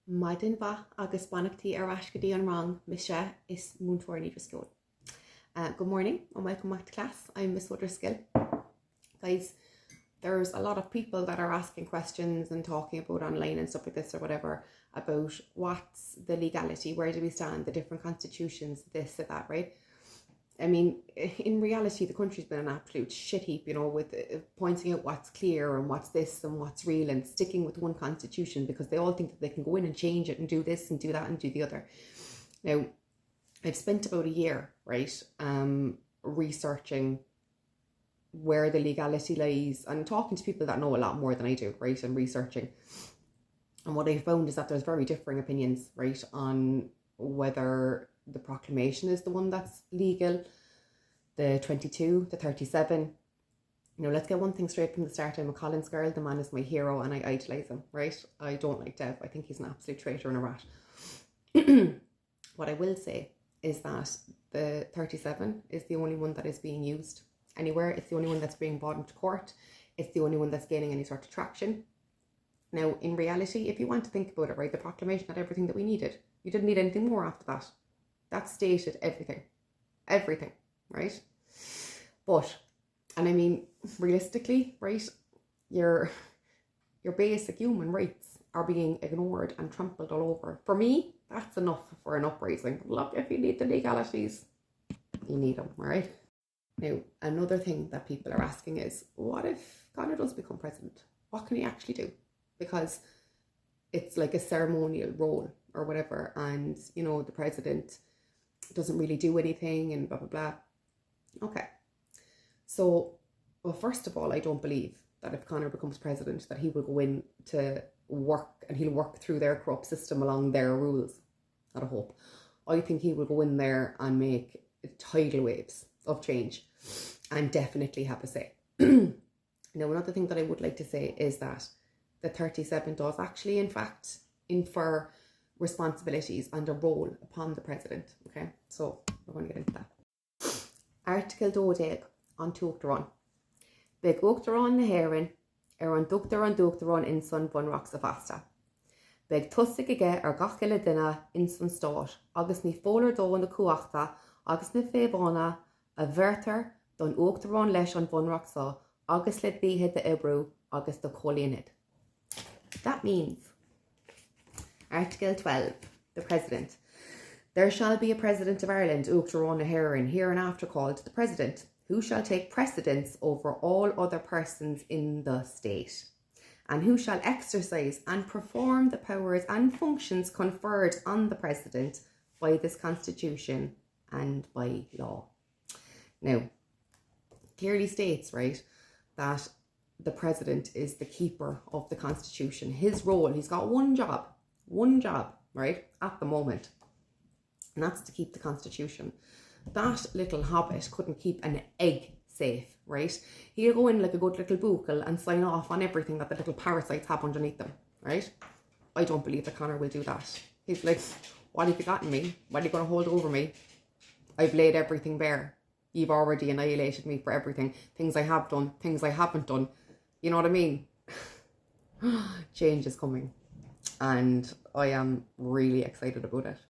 Maidin ba agus bannachtaí ar ascadaí an rang mise is múntóirí Driscoll. Good morning and welcome back to class. I'm Miss Woodriskill. Guys, there's a lot of people that are asking questions and talking about online and stuff like this or whatever about what's the legality, where do we stand, the different constitutions, this and that, right? I mean, in reality, the country's been an absolute shit heap, with pointing out what's clear and what's this and what's real and sticking with one constitution because they all think that they can go in and change it and do this and do that and do the other. Now, I've spent about a year, right, researching where the legality lies and talking to people that know a lot more than I do, right, and researching. And what I found is that there's very differing opinions, right, on whether the proclamation is the one that's legal, the 22, the 37. Let's get one thing straight from the start. I'm a Collins girl. The man is my hero and I idolise him, right? I don't like Dev. I think he's an absolute traitor and a rat. What I will say is that the 37 is the only one that is being used anywhere. It's the only one that's being brought into court. It's the only one that's gaining any sort of traction. Now, in reality, if you want to think about it, right, the proclamation had everything that we needed. You didn't need anything more after that. That stated everything, right? But, and I mean, realistically, right, your basic human rights are being ignored and trampled all over. For me, that's enough for an uprising. Look, if you need the legalities, you need them, right? Now, another thing that people are asking is, what if Conor does become president? What can he actually do? Because it's like a ceremonial role or whatever, and, the president doesn't really do anything and blah, blah, blah. Okay. So, well, first of all, I don't believe that if Conor becomes president that he will go in to work and he'll work through their corrupt system along their rules. Not a hope. I think he will go in there and make tidal waves of change and definitely have a say. Now, another thing that I would like to say is that the 37 does actually, in fact, infer responsibilities and a role upon the president. Okay, so we're going to get into that. Article 12 on Tuachtarán. Beg Uachtarán na hÉireann an Dúchtarán in son bunrach sa fasta. Beg tusig aige gach ile duine in son stáit, agus ní fólar dó na cuachta, agus na fébána a bhirtar don Uachtarán leis an bunrach sa, agus le bíhe de Ibrú, agus de cholíonid. That means Article 12, the President. There shall be a President of Ireland, Uachtarán na hÉireann, hereinafter called the President, who shall take precedence over all other persons in the state, and who shall exercise and perform the powers and functions conferred on the President by this Constitution and by law. Now, clearly states, right, that the President is the keeper of the Constitution. His role, he's got one job, right, at the moment, and that's to keep the Constitution. That little hobbit couldn't keep an egg safe, right? He'll go in like a good little buchel and sign off on everything that the little parasites have underneath them, right? I don't believe that Conor will do that. He's like, what have you gotten me? What are you going to hold over me? I've laid everything bare. You've already annihilated me for everything. Things I have done, things I haven't done. You know what I mean? Change is coming. And I am really excited about it.